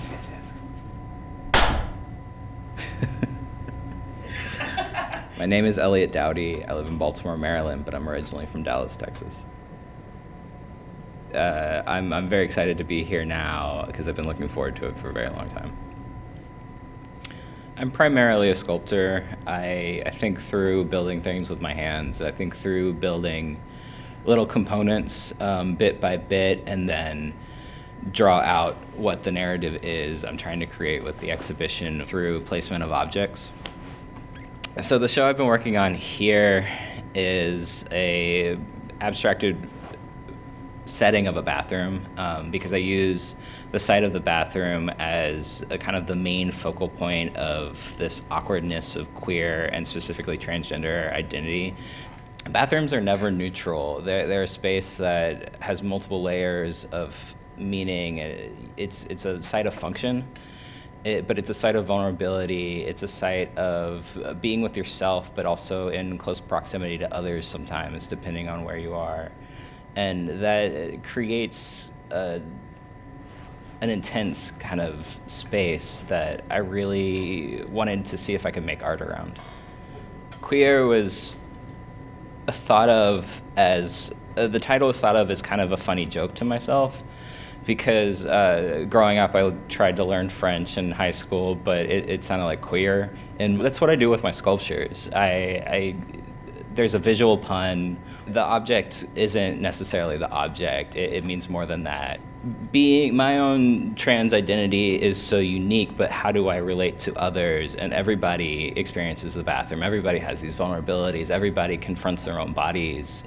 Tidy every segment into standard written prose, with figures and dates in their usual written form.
Yes. My name is Elliot Doughtie. I live in Baltimore, Maryland, but I'm originally from Dallas, Texas. I'm very excited to be here now because I've been looking forward to it for a very long time. I'm primarily a sculptor. I think through building things with my hands. I think through building little components bit by bit and then draw out what the narrative is I'm trying to create with the exhibition through placement of objects. So the show I've been working on here is a abstracted setting of a bathroom because I use the site of the bathroom as a kind of the main focal point of this awkwardness of queer and specifically transgender identity. Bathrooms are never neutral. They're a space that has multiple layers of meaning. It's a site of function. But it's a site of vulnerability. It's a site of being with yourself, but also in close proximity to others sometimes, depending on where you are. And that creates an intense kind of space that I really wanted to see if I could make art around. Cuillère was thought of as, the title was thought of as kind of a funny joke to myself. Because growing up, I tried to learn French in high school, but it sounded like queer. And that's what I do with my sculptures. There's a visual pun. The object isn't necessarily the object. It means more than that. Being my own trans identity is so unique, but how do I relate to others? And everybody experiences the bathroom. Everybody has these vulnerabilities. Everybody confronts their own bodies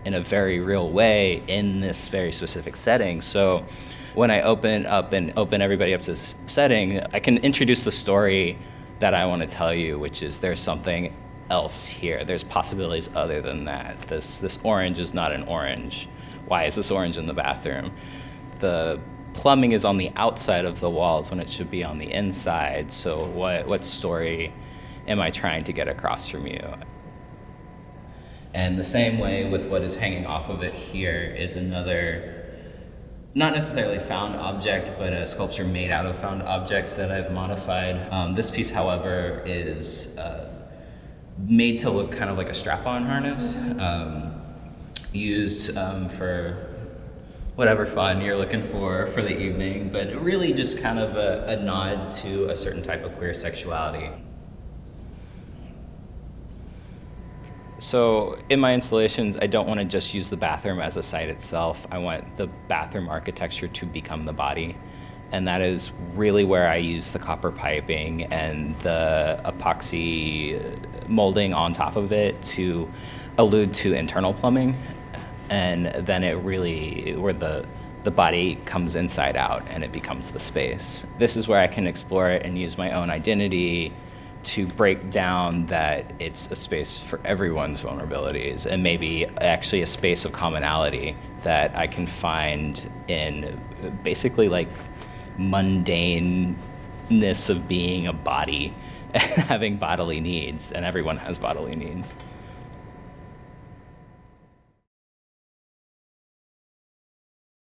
in a very real way in this very specific setting. So when I open everybody up to this setting, I can introduce the story that I want to tell you, which is there's something else here. There's possibilities other than that. This orange is not an orange. Why is this orange in the bathroom? The plumbing is on the outside of the walls when it should be on the inside. So what story am I trying to get across from you? And the same way with what is hanging off of it here is another, not necessarily found object, but a sculpture made out of found objects that I've modified. This piece, however, is made to look kind of like a strap-on harness, used for whatever fun you're looking for the evening, but really just kind of a nod to a certain type of queer sexuality. So in my installations, I don't want to just use the bathroom as a site itself. I want the bathroom architecture to become the body. And that is really where I use the copper piping and the epoxy molding on top of it to allude to internal plumbing. And then it really, where the body comes inside out and it becomes the space. This is where I can explore it and use my own identity to break down that it's a space for everyone's vulnerabilities and maybe actually a space of commonality that I can find in basically like mundaneness of being a body and having bodily needs, and everyone has bodily needs.